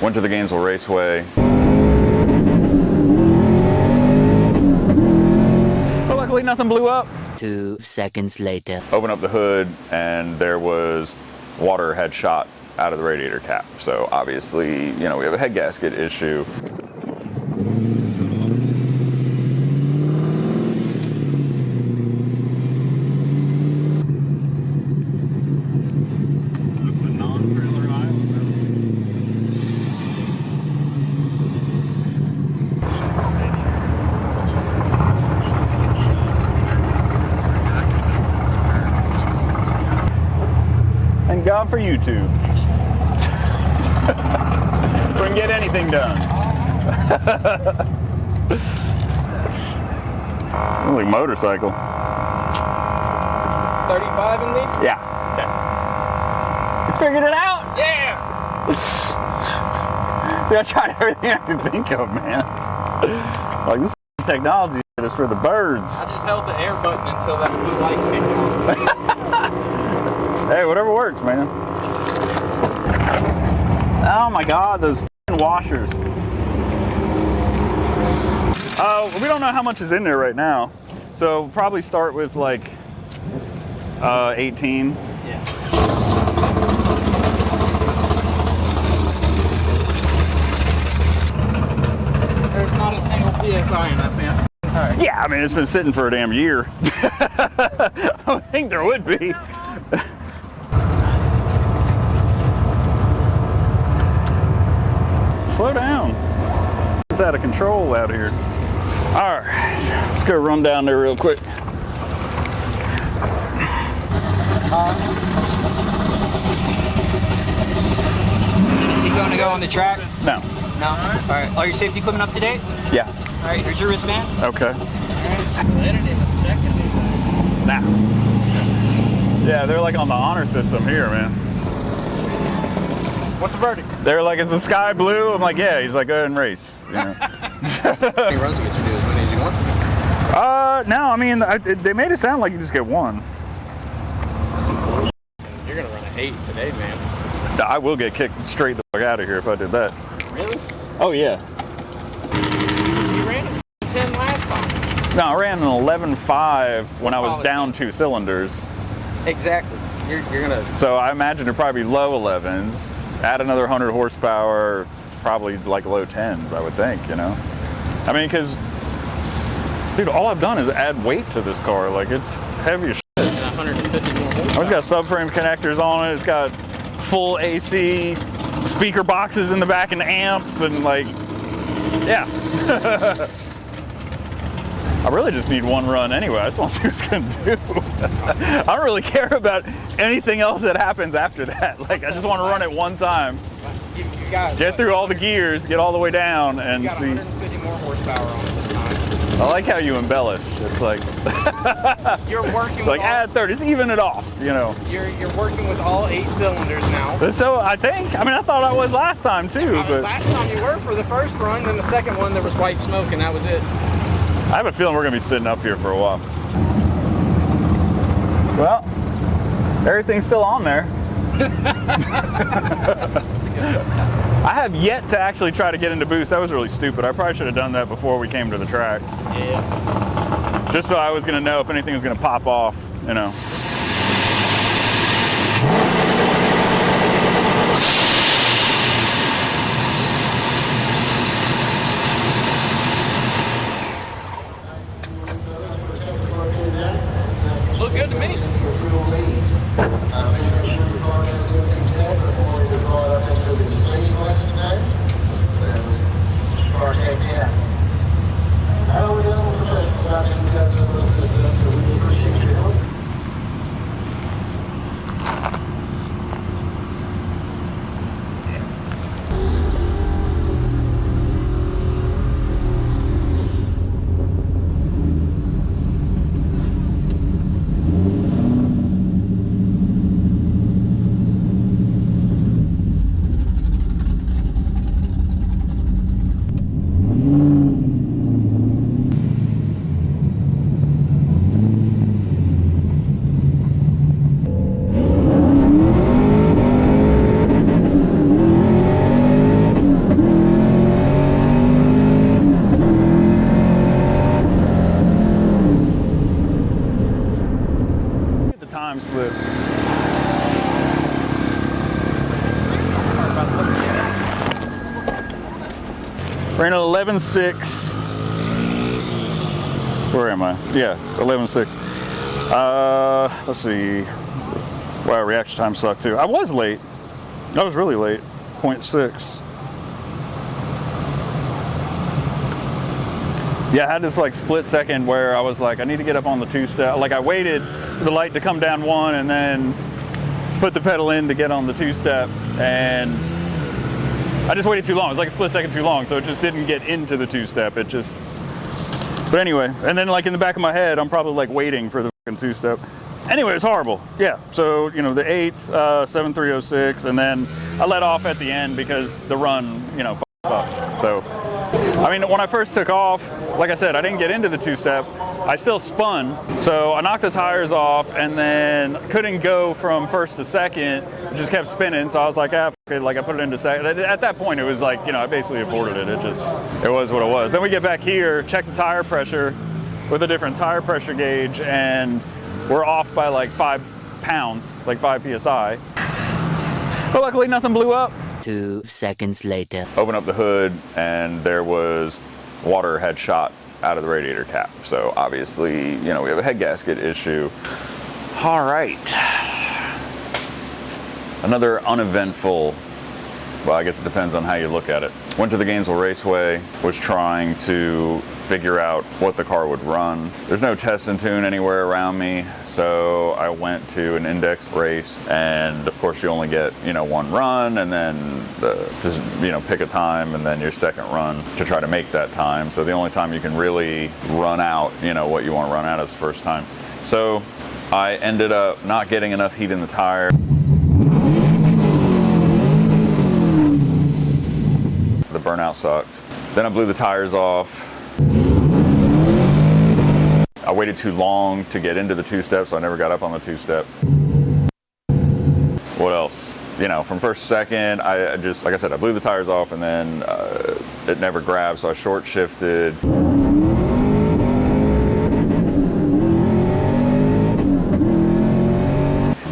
Went to the Gainesville Raceway. But luckily nothing blew up. 2 seconds later. Open up the hood and there was water had shot out of the radiator cap. So obviously, you know, we have a head gasket issue. Thank God for YouTube. Couldn't get anything done. Like motorcycle. 35 in these? Yeah. Okay. You figured it out? Yeah! Dude, I tried everything I could think of, man. Like, this technology is for the birds. I just held the air button until that blue light came on. Hey, whatever works, man. Oh my God, those washers. We don't know how much is in there right now. So we'll probably start with like 18. Yeah. There's not a single PSI in that fan. Right. Yeah, I mean, it's been sitting for a damn year. I don't think there would be. Slow down. It's out of control out here. All right, let's go run down there real quick. Is he going to go on the track? No. No? All right. All your safety equipment up to date? Yeah. All right, here's your wristband. Okay. They didn't even check anything. Nah. Yeah, they're like on the honor system here, man. What's the verdict? They're like, it's a sky blue. I'm like, yeah. He's like, go ahead and race. You know? How many runs you get to do? As many as you want? No, I mean, they made it sound like you just get one. That's some bullshit. You're gonna run an 8 today, man. I will get kicked straight the fuck out of here if I did that. Really? Oh, yeah. You ran a 10 last time. No, I ran an 11.5 when I was down 2 cylinders. Exactly. You're gonna. So I imagine they're probably low 11s. Add another 100 horsepower, it's probably like low 10s, I would think, you know? I mean, because, dude, all I've done is add weight to this car. Like, it's heavy as shit. 150 more horsepower. It's got subframe connectors on it. It's got full AC, speaker boxes in the back and amps, and like, yeah. I really just need one run anyway. I just want to see what it's going to do. I don't really care about anything else that happens after that. Like, I just want to run it one time. You got Get through all the gears, get all the way down, and you got see. 150 more horsepower on it this time. I like how you embellish. It's like You're working it's with like add 30, just even it off, you know. You're working with all 8 cylinders now. So I think, I mean, I thought I was last time too, but Last time you were for the first run, then the second one there was white smoke, and that was it. I have a feeling we're gonna be sitting up here for a while. Well, everything's still on there. I have yet to actually try to get into boost. That was really stupid. I probably should have done that before we came to the track. Yeah. Just so I was gonna know if anything was gonna pop off, you know. Look good to me. Ran an 11.6. Where am I? Yeah, 11.6. Let's see. Wow, reaction time sucked too. I was late. I was really late. 0.6. Yeah, I had this like split second where I was like, I need to get up on the two-step. Like I waited for the light to come down one and then put the pedal in to get on the two-step, and I just waited too long. It was like a split second too long, so it just didn't get into the two-step. It just, but anyway, and then like in the back of my head, I'm probably like waiting for the fucking two-step. Anyway, it's horrible. Yeah, so, you know, the 8th, 7306, and then I let off at the end because the run, you know, sucked. So, I mean, when I first took off, like I said, I didn't get into the two-step. I still spun, so I knocked the tires off and then couldn't go from first to second. It just kept spinning, so I was like, ah, okay, like I put it into second. At that point, it was like, you know, I basically aborted it. It was what it was. Then we get back here, check the tire pressure with a different tire pressure gauge, and we're off by like 5 pounds, like 5 PSI. But luckily nothing blew up. 2 seconds later. Open up the hood and there was water had shot out of the radiator cap. So obviously, you know, we have a head gasket issue. All right. Another uneventful, well, I guess it depends on how you look at it. Went to the Gainesville Raceway, was trying to figure out what the car would run. There's no test and tune anywhere around me, so I went to an index race, and of course you only get, you know, one run, and then just, you know, pick a time, and then your second run to try to make that time. So the only time you can really run out, you know, what you want to run out is the first time. So I ended up not getting enough heat in the tire. The burnout sucked. Then I blew the tires off. I waited too long to get into the two-step, so I never got up on the two-step. What else? You know, from first to second, I just, like I said, I blew the tires off, and then it never grabbed, so I short shifted.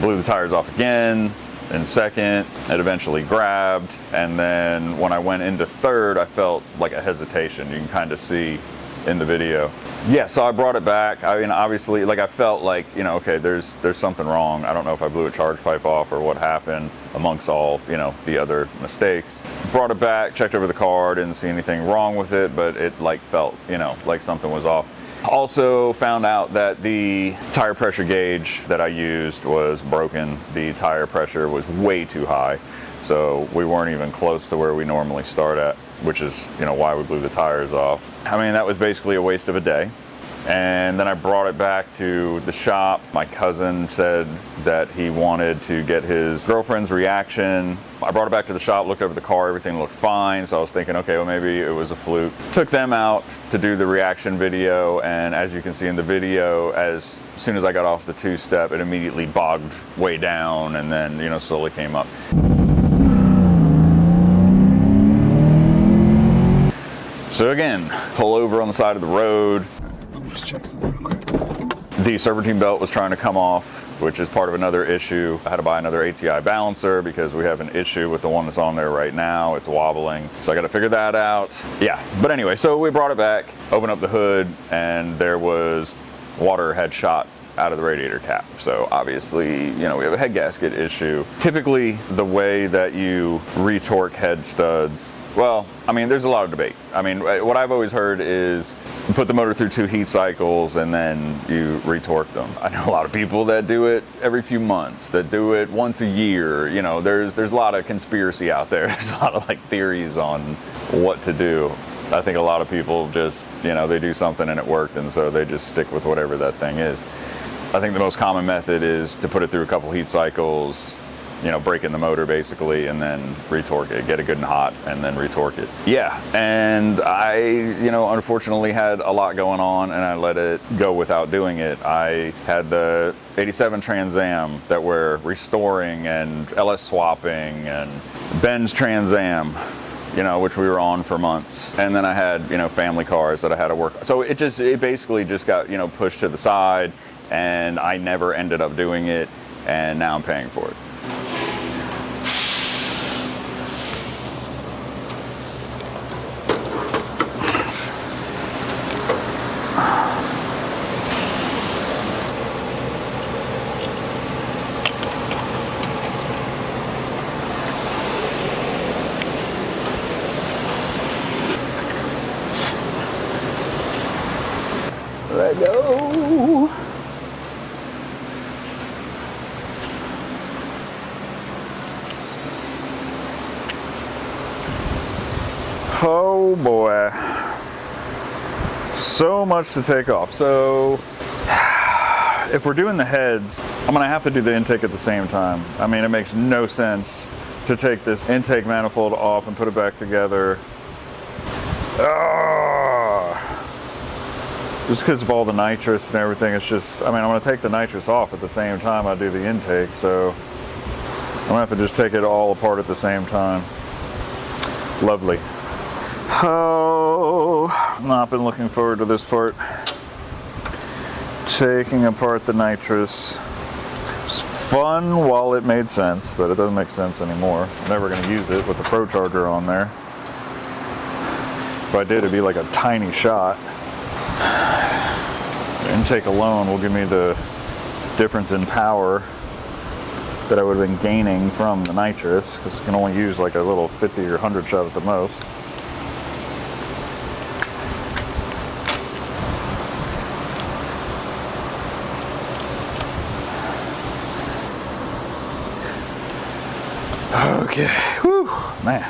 Blew the tires off again. In second, it eventually grabbed, and then when I went into third, I felt like a hesitation. You can kind of see in the video. Yeah, so I brought it back. I mean, obviously, like I felt like, you know, okay, there's something wrong. I don't know if I blew a charge pipe off or what happened amongst all, you know, the other mistakes. Brought it back, checked over the car, didn't see anything wrong with it, but it like felt, you know, like something was off. Also found out that the tire pressure gauge that I used was broken. The tire pressure was way too high, so we weren't even close to where we normally start at, which is, you know, why we blew the tires off. I mean, that was basically a waste of a day. And then I brought it back to the shop. My cousin said that he wanted to get his girlfriend's reaction. I brought it back to the shop, looked over the car, everything looked fine. So I was thinking, okay, well, maybe it was a fluke. Took them out to do the reaction video. And as you can see in the video, as soon as I got off the two-step, it immediately bogged way down and then, you know, slowly came up. So again, pull over on the side of the road. The serpentine belt was trying to come off, which is part of another issue. I had to buy another ATI balancer because we have an issue with the one that's on there right now. It's wobbling, so I got to figure that out. Yeah, but anyway, so we brought it back, opened up the hood, and there was water had shot out of the radiator cap. So obviously, you know, we have a head gasket issue. Typically, the way that you retorque head studs, well, I mean, there's a lot of debate. I mean, what I've always heard is you put the motor through 2 heat cycles and then you retorque them. I know a lot of people that do it every few months, that do it once a year. You know, there's a lot of conspiracy out there. There's a lot of like theories on what to do. I think a lot of people just, you know, they do something and it worked, and so they just stick with whatever that thing is. I think the most common method is to put it through a couple heat cycles, you know, break in the motor basically, and then retorque it, get it good and hot, and then retorque it. Yeah, and I, you know, unfortunately had a lot going on, and I let it go without doing it. I had the 87 Trans Am that we're restoring and LS swapping, and Ben's Trans Am, you know, which we were on for months. And then I had, you know, family cars that I had to work. So it basically just got, you know, pushed to the side, and I never ended up doing it, and now I'm paying for it. Here I go. Oh boy. So much to take off. So if we're doing the heads, I'm gonna have to do the intake at the same time. I mean, it makes no sense to take this intake manifold off and put it back together. Just because of all the nitrous and everything, it's just, I mean, I'm gonna take the nitrous off at the same time I do the intake, so I'm gonna have to just take it all apart at the same time. Lovely. Oh, not been looking forward to this part. Taking apart the nitrous. It's fun while it made sense, but it doesn't make sense anymore. I'm never gonna use it with the Procharger on there. If I did, it'd be like a tiny shot. The intake alone will give me the difference in power that I would have been gaining from the nitrous, because you can only use like a little 50 or 100 shot at the most. Okay, whew, man.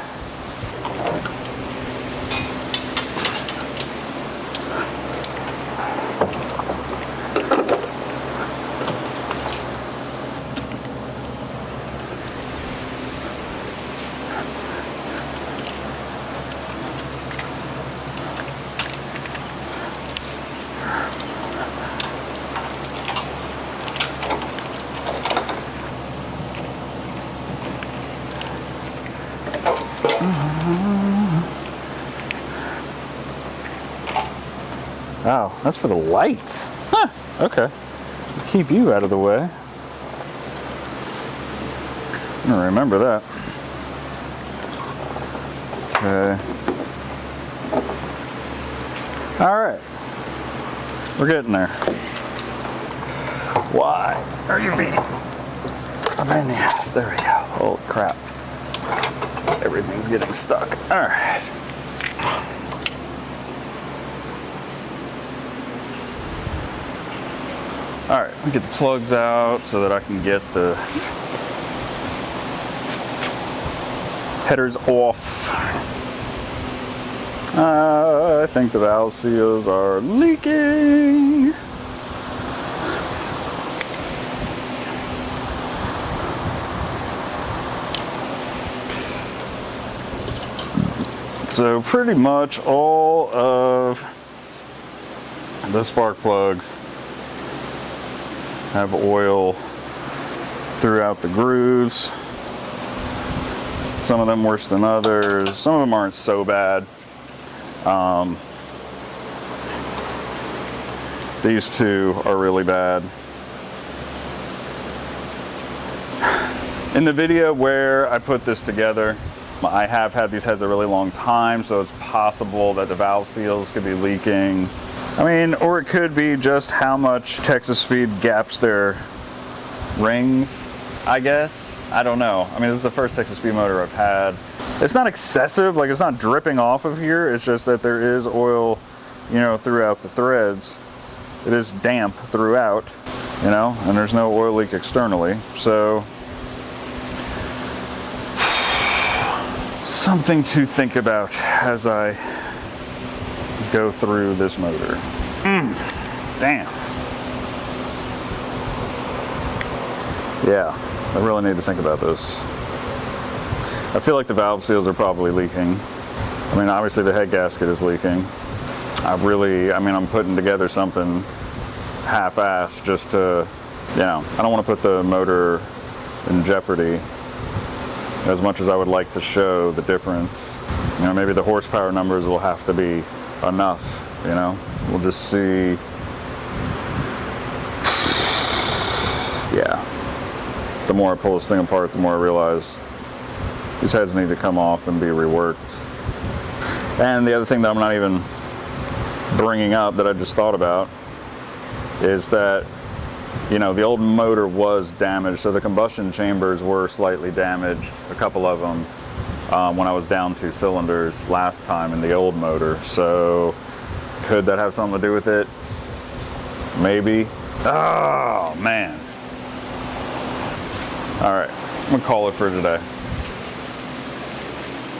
Oh, that's for the lights. Huh, okay. Keep you out of the way. I'm gonna remember that. Okay. All right. We're getting there. Why are you being a pain in the ass? There we go. Holy crap. Everything's getting stuck. All right. All right, let me get the plugs out so that I can get the headers off. I think the valve seals are leaking. So pretty much all of the spark plugs have oil throughout the grooves. Some of them worse than others. Some of them aren't so bad. These two are really bad. In the video where I put this together, I have had these heads a really long time, so it's possible that the valve seals could be leaking. I mean, or it could be just how much Texas Speed gaps their rings, I guess. I don't know. I mean, this is the first Texas Speed motor I've had. It's not excessive, like it's not dripping off of here. It's just that there is oil, you know, throughout the threads. It is damp throughout, you know, and there's no oil leak externally. So, something to think about as I go through this motor. Damn. Yeah, I really need to think about this. I feel like the valve seals are probably leaking. I mean, obviously the head gasket is leaking. I'm putting together something half-assed just to, you know, I don't want to put the motor in jeopardy as much as I would like to show the difference. You know, maybe the horsepower numbers will have to be enough, you know. We'll just see. Yeah. The more I pull this thing apart, the more I realize these heads need to come off and be reworked. And the other thing that I'm not even bringing up that I just thought about is that, you know, the old motor was damaged, so the combustion chambers were slightly damaged, a couple of them, when I was down 2 cylinders last time in the old motor. So could that have something to do with it? maybe. Oh, man. All right, I'm gonna call it for today.